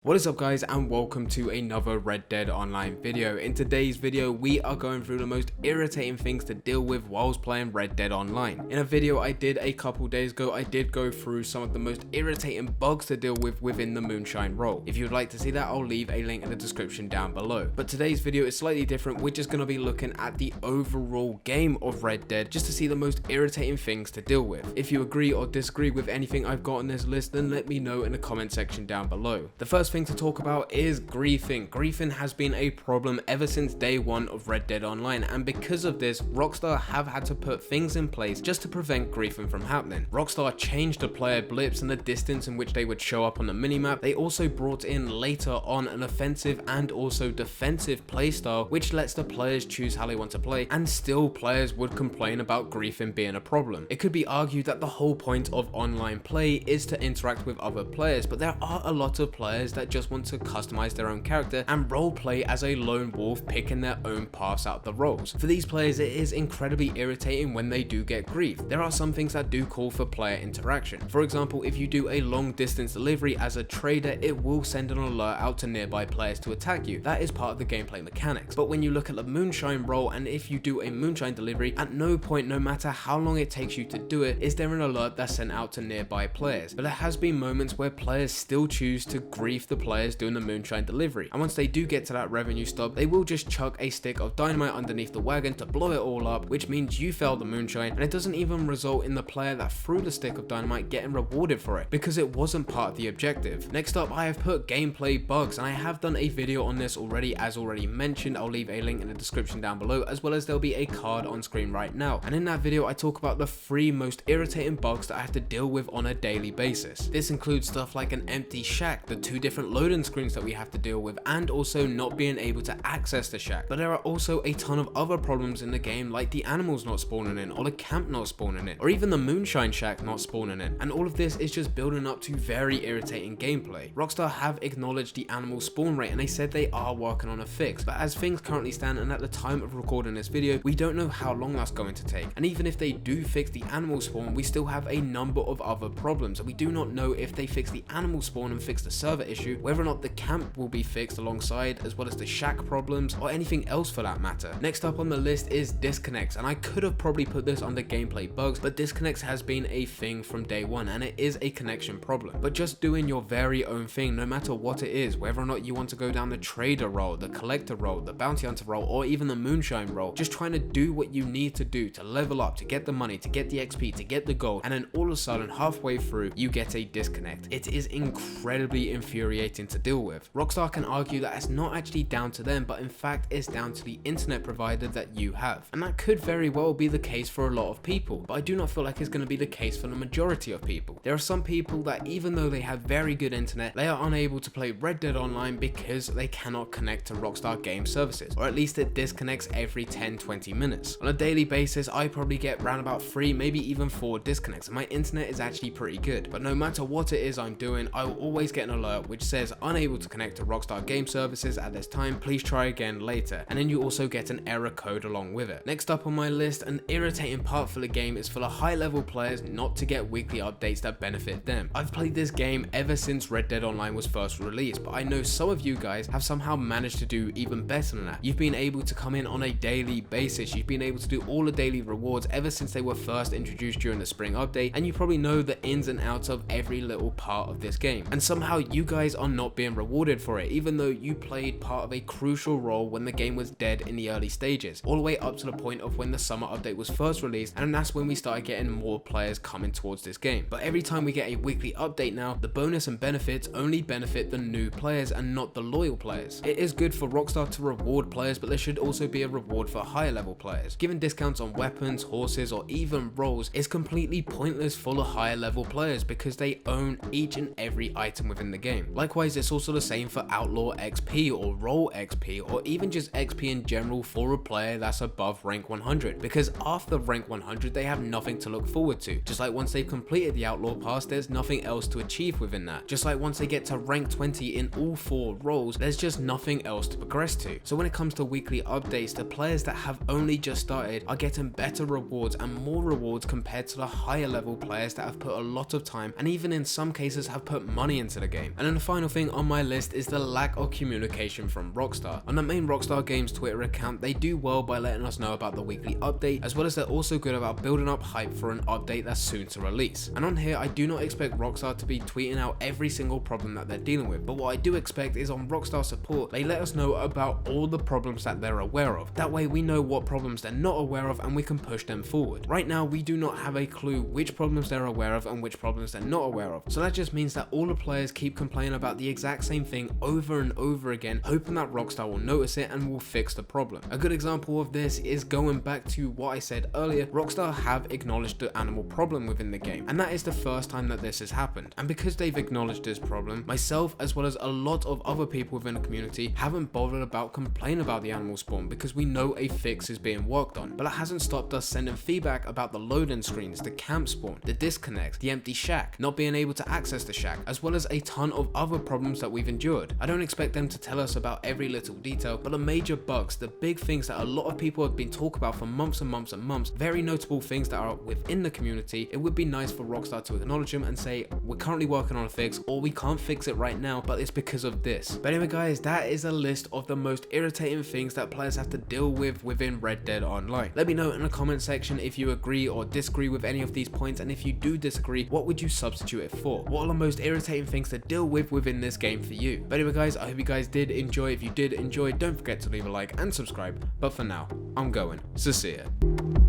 What is up guys, and welcome to another Red Dead Online video. In today's video we are going through the most irritating things to deal with whilst playing Red Dead Online. In a video I did a couple days ago, I did go through some of the most irritating bugs to deal with within the Moonshine role. If you would like to see that, I'll leave a link in the description down below. But today's video is slightly different. We're just going to be looking at the overall game of Red Dead just to see the most irritating things to deal with. If you agree or disagree with anything I've got on this list, then let me know in the comment section down below. The first thing to talk about is griefing. Griefing has been a problem ever since day one of Red Dead Online, and because of this, Rockstar have had to put things in place just to prevent griefing from happening. Rockstar changed the player blips and the distance in which they would show up on the minimap. They also brought in later on an offensive and also defensive playstyle, which lets the players choose how they want to play, and still players would complain about griefing being a problem. It could be argued that the whole point of online play is to interact with other players, but there are a lot of players that just want to customize their own character and role play as a lone wolf, picking their own paths out the roles. For these players, it is incredibly irritating when they do get griefed. There are some things that do call for player interaction. For example, if you do a long distance delivery as a trader, it will send an alert out to nearby players to attack you. That is part of the gameplay mechanics. But when you look at the Moonshine role, and if you do a Moonshine delivery, at no point, no matter how long it takes you to do it, is there an alert that's sent out to nearby players. But there has been moments where players still choose to grief the players doing the Moonshine delivery, and once they do get to that revenue stop, they will just chuck a stick of dynamite underneath the wagon to blow it all up, which means you failed the Moonshine, and it doesn't even result in the player that threw the stick of dynamite getting rewarded for it, because it wasn't part of the objective. Next up, I have put gameplay bugs, and I have done a video on this already. As already mentioned, I'll leave a link in the description down below, as well as there'll be a card on screen right now, and in that video I talk about the 3 most irritating bugs that I have to deal with on a daily basis. This includes stuff like an empty shack, the 2 different loading screens that we have to deal with, and also not being able to access the shack. But there are also a ton of other problems in the game, like the animals not spawning in, or the camp not spawning in, or even the Moonshine shack not spawning in, and all of this is just building up to very irritating gameplay. Rockstar have acknowledged the animal spawn rate, and they said they are working on a fix, but as things currently stand, and at the time of recording this video, we don't know how long that's going to take. And even if they do fix the animal spawn, we still have a number of other problems, and we do not know if they fix the animal spawn and fix the server issue, whether or not the camp will be fixed alongside, as well as the shack problems, or anything else for that matter. Next up on the list is disconnects, and I could have probably put this under gameplay bugs, but disconnects has been a thing from day one, and it is a connection problem. But just doing your very own thing, no matter what it is, whether or not you want to go down the trader role, the collector role, the bounty hunter role, or even the Moonshine role, just trying to do what you need to do to level up, to get the money, to get the XP, to get the gold, and then all of a sudden halfway through you get a disconnect. It is incredibly infuriating to deal with. Rockstar can argue that it's not actually down to them, but in fact it's down to the internet provider that you have, and that could very well be the case for a lot of people, but I do not feel like it's going to be the case for the majority of people. There are some people that even though they have very good internet, they are unable to play Red Dead Online because they cannot connect to Rockstar Games services, or at least it disconnects every 10-20 minutes. On a daily basis, I probably get around about 3, maybe even 4 disconnects, and my internet is actually pretty good, but no matter what it is I'm doing, I will always get an alert which says unable to connect to Rockstar Game services at this time, please try again later, and then you also get an error code along with it. Next up on my list, an irritating part for the game is for the high level players not to get weekly updates that benefit them. I've played this game ever since Red Dead Online was first released, but I know some of you guys have somehow managed to do even better than that. You've been able to come in on a daily basis, you've been able to do all the daily rewards ever since they were first introduced during the spring update, and you probably know the ins and outs of every little part of this game, and somehow you guys are not being rewarded for it, even though you played part of a crucial role when the game was dead in the early stages, all the way up to the point of when the summer update was first released, and that's when we started getting more players coming towards this game. But every time we get a weekly update now, the bonus and benefits only benefit the new players and not the loyal players. It is good for Rockstar to reward players, but there should also be a reward for higher level players. Giving discounts on weapons, horses, or even roles is completely pointless for the higher level players because they own each and every item within the game. Likewise, it's also the same for outlaw XP or role XP, or even just XP in general for a player that's above rank 100, because after rank 100 they have nothing to look forward to. Just like once they've completed the outlaw pass, there's nothing else to achieve within that. Just like once they get to rank 20 in all 4 roles, there's just nothing else to progress to. So when it comes to weekly updates, the players that have only just started are getting better rewards and more rewards compared to the higher level players that have put a lot of time and even in some cases have put money into the game. And then the final thing on my list is the lack of communication from Rockstar. On the main Rockstar Games Twitter account, they do well by letting us know about the weekly update, as well as they're also good about building up hype for an update that's soon to release. And on here, I do not expect Rockstar to be tweeting out every single problem that they're dealing with, but what I do expect is on Rockstar support, they let us know about all the problems that they're aware of. That way we know what problems they're not aware of and we can push them forward. Right now, we do not have a clue which problems they're aware of and which problems they're not aware of. So that just means that all the players keep complaining about the exact same thing over and over again, hoping that Rockstar will notice it and will fix the problem. A good example of this is going back to what I said earlier. Rockstar have acknowledged the animal problem within the game, and that is the first time that this has happened. And because they've acknowledged this problem, myself as well as a lot of other people within the community haven't bothered about complaining about the animal spawn because we know a fix is being worked on. But it hasn't stopped us sending feedback about the loading screens, the camp spawn, the disconnect, the empty shack, not being able to access the shack, as well as a ton of other problems that we've endured. I don't expect them to tell us about every little detail, but the major bugs, the big things that a lot of people have been talking about for months and months and months, very notable things that are within the community, it would be nice for Rockstar to acknowledge them and say, we're currently working on a fix, or we can't fix it right now, but it's because of this. But anyway guys, that is a list of the most irritating things that players have to deal with within Red Dead Online. Let me know in the comment section if you agree or disagree with any of these points, and if you do disagree, what would you substitute it for? What are the most irritating things to deal with within this game for you? But anyway guys, I hope you guys did enjoy. If you did enjoy, don't forget to leave a like and subscribe. But for now, I'm going. So see ya.